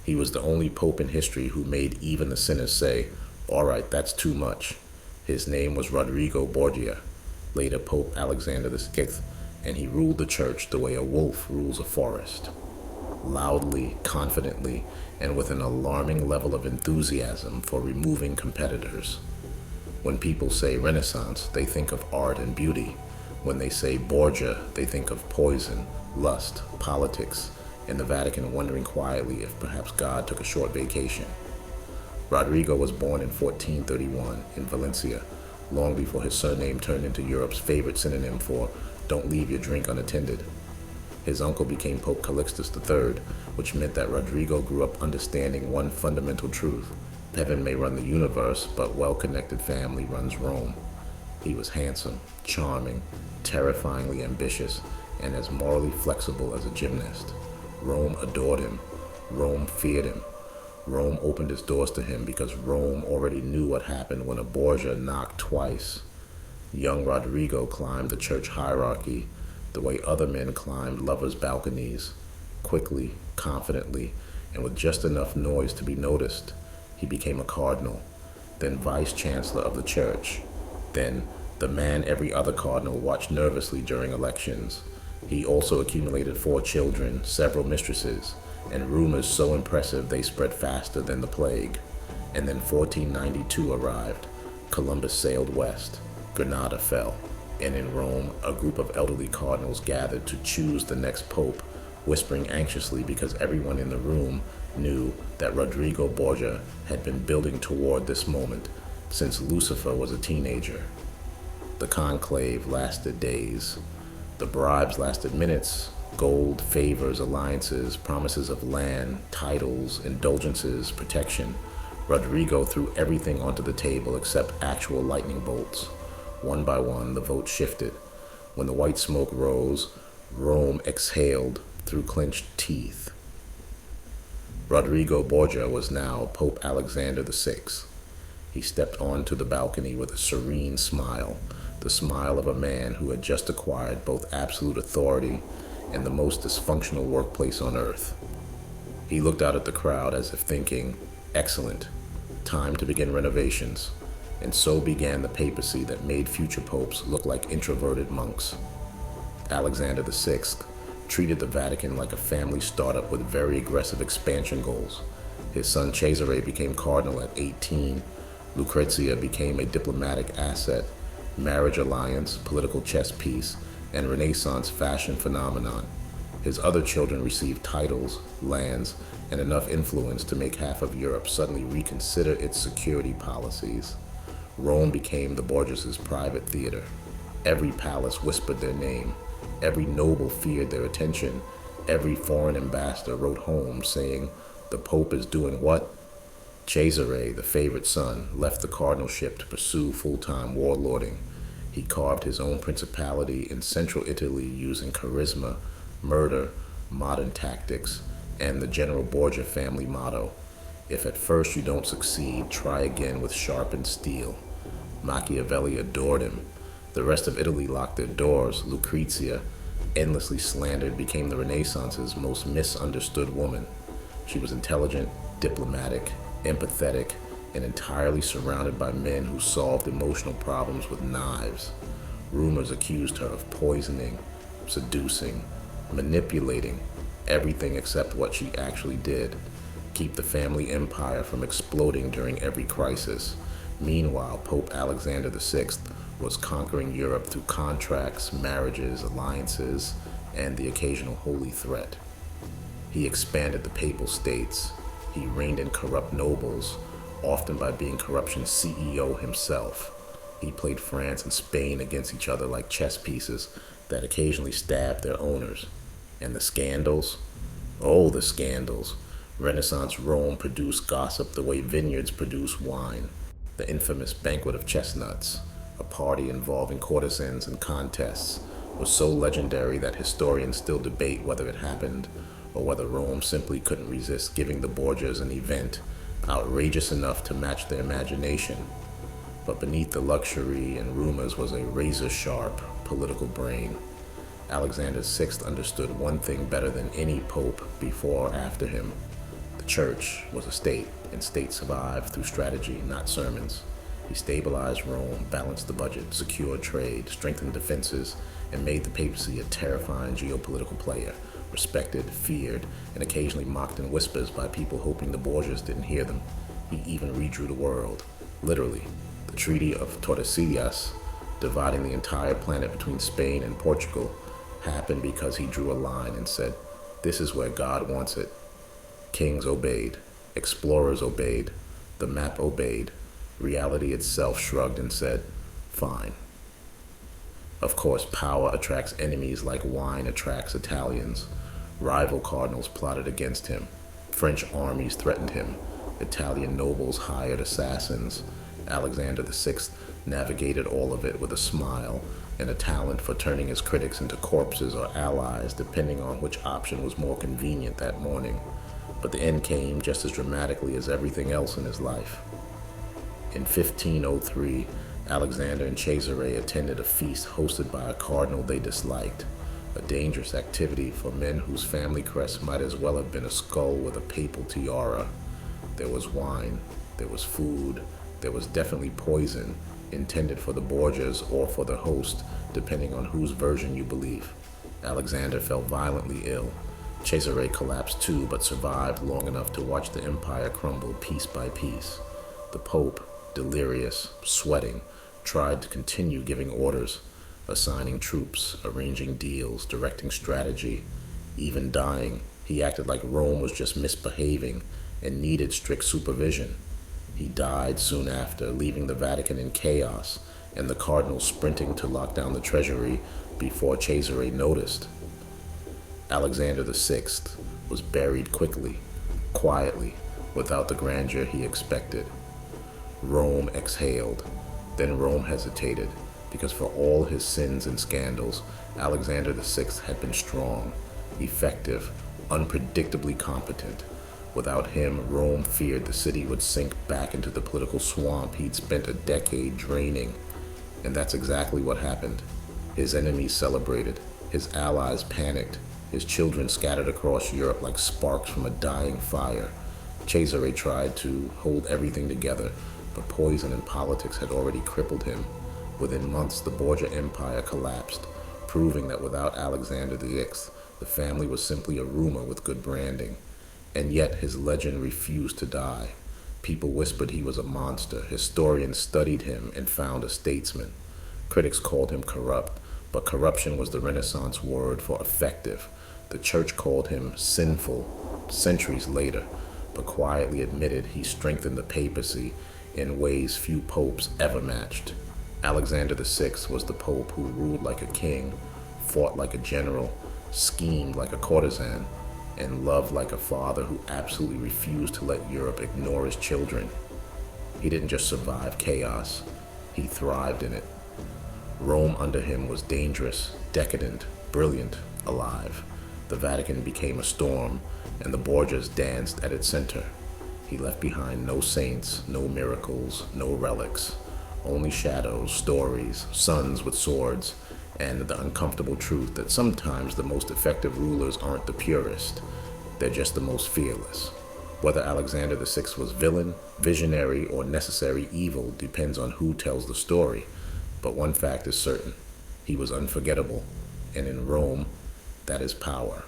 He was the only pope in history who made even the sinners say, "All right, that's too much." His name was Rodrigo Borgia, later Pope Alexander VI, and he ruled the church the way a wolf rules a forest. Loudly, confidently, and with an alarming level of enthusiasm for removing competitors. When people say Renaissance, they think of art and beauty. When they say Borgia, they think of poison, lust, politics, and the Vatican wondering quietly if perhaps God took a short vacation. Rodrigo was born in 1431 in Valencia, long before his surname turned into Europe's favorite synonym for "don't leave your drink unattended." His uncle became Pope Calixtus III, which meant that Rodrigo grew up understanding one fundamental truth: heaven may run the universe, but well-connected family runs Rome. He was handsome, charming, terrifyingly ambitious, and as morally flexible as a gymnast. Rome adored him. Rome feared him. Rome opened its doors to him because Rome already knew what happened when a Borgia knocked twice. Young Rodrigo climbed the church hierarchy the way other men climbed lovers' balconies, quickly, confidently, and with just enough noise to be noticed. He became a cardinal, then vice-chancellor of the church, then the man every other cardinal watched nervously during elections. He also accumulated 4 children, several mistresses, and rumors so impressive they spread faster than the plague. And then 1492 arrived. Columbus sailed west. Granada fell. And in Rome, a group of elderly cardinals gathered to choose the next pope, whispering anxiously because everyone in the room knew that Rodrigo Borgia had been building toward this moment since Lucifer was a teenager. The conclave lasted days. The bribes lasted minutes. Gold, favors, alliances, promises of land, titles, indulgences, protection. Rodrigo threw everything onto the table except actual lightning bolts. One by one, the vote shifted. When the white smoke rose, Rome exhaled through clenched teeth. Rodrigo Borgia was now Pope Alexander VI. He stepped onto the balcony with a serene smile, the smile of a man who had just acquired both absolute authority and the most dysfunctional workplace on earth. He looked out at the crowd as if thinking, "Excellent, time to begin renovations." And so began the papacy that made future popes look like introverted monks. Alexander VI treated the Vatican like a family startup with very aggressive expansion goals. His son Cesare became cardinal at 18. Lucrezia became a diplomatic asset, marriage alliance, political chess piece, and Renaissance fashion phenomenon. His other children received titles, lands, and enough influence to make half of Europe suddenly reconsider its security policies. Rome became the Borgias' private theater. Every palace whispered their name. Every noble feared their attention. Every foreign ambassador wrote home saying, "The Pope is doing what?" Cesare, the favorite son, left the cardinalship to pursue full-time warlording. He carved his own principality in central Italy using charisma, murder, modern tactics, and the General Borgia family motto: "If at first you don't succeed, try again with sharpened steel." Machiavelli adored him. The rest of Italy locked their doors. Lucrezia, endlessly slandered, became the Renaissance's most misunderstood woman. She was intelligent, diplomatic, empathetic, and entirely surrounded by men who solved emotional problems with knives. Rumors accused her of poisoning, seducing, manipulating, everything except what she actually did: keep the family empire from exploding during every crisis. Meanwhile, Pope Alexander VI was conquering Europe through contracts, marriages, alliances, and the occasional holy threat. He expanded the papal states. He reined in corrupt nobles, often by being corruption's CEO himself. He played France and Spain against each other like chess pieces that occasionally stabbed their owners. And the scandals? Oh, the scandals. Renaissance Rome produced gossip the way vineyards produce wine. The infamous banquet of chestnuts, a party involving courtesans and contests, was so legendary that historians still debate whether it happened or whether Rome simply couldn't resist giving the Borgias an event outrageous enough to match their imagination. But beneath the luxury and rumors was a razor-sharp political brain. Alexander VI understood one thing better than any pope before or after him: the church was a state, and state survived through strategy, not sermons. He stabilized Rome, balanced the budget, secured trade, strengthened defenses, and made the papacy a terrifying geopolitical player, respected, feared, and occasionally mocked in whispers by people hoping the Borgias didn't hear them. He even redrew the world, literally. The Treaty of Tordesillas, dividing the entire planet between Spain and Portugal, happened because he drew a line and said, "This is where God wants it." Kings obeyed, explorers obeyed, the map obeyed, reality itself shrugged and said, "Fine." Of course, power attracts enemies like wine attracts Italians. Rival cardinals plotted against him. French armies threatened him. Italian nobles hired assassins. Alexander VI navigated all of it with a smile and a talent for turning his critics into corpses or allies, depending on which option was more convenient that morning. But the end came just as dramatically as everything else in his life. In 1503, Alexander and Cesare attended a feast hosted by a cardinal they disliked, a dangerous activity for men whose family crest might as well have been a skull with a papal tiara. There was wine, there was food, there was definitely poison, intended for the Borgias or for the host, depending on whose version you believe. Alexander fell violently ill. Cesare collapsed too, but survived long enough to watch the empire crumble piece by piece. The Pope, delirious, sweating, tried to continue giving orders, assigning troops, arranging deals, directing strategy. Even dying, he acted like Rome was just misbehaving and needed strict supervision. He died soon after, leaving the Vatican in chaos and the cardinals sprinting to lock down the treasury before Cesare noticed. Alexander VI was buried quickly, quietly, without the grandeur he expected. Rome exhaled, then Rome hesitated, because for all his sins and scandals, Alexander VI had been strong, effective, unpredictably competent. Without him, Rome feared the city would sink back into the political swamp he'd spent a decade draining. And that's exactly what happened. His enemies celebrated, his allies panicked, his children scattered across Europe like sparks from a dying fire. Cesare tried to hold everything together, but poison and politics had already crippled him. Within months, the Borgia Empire collapsed, proving that without Alexander VI, the family was simply a rumor with good branding. And yet his legend refused to die. People whispered he was a monster. Historians studied him and found a statesman. Critics called him corrupt, but corruption was the Renaissance word for effective. The church called him sinful centuries later, but quietly admitted he strengthened the papacy in ways few popes ever matched. Alexander VI was the pope who ruled like a king, fought like a general, schemed like a courtesan, and loved like a father who absolutely refused to let Europe ignore his children. He didn't just survive chaos, he thrived in it. Rome under him was dangerous, decadent, brilliant, alive. The Vatican became a storm, and the Borgias danced at its center. He left behind no saints, no miracles, no relics, only shadows, stories, sons with swords, and the uncomfortable truth that sometimes the most effective rulers aren't the purest, they're just the most fearless. Whether Alexander VI was villain, visionary, or necessary evil depends on who tells the story, but one fact is certain: he was unforgettable, and in Rome, that is power.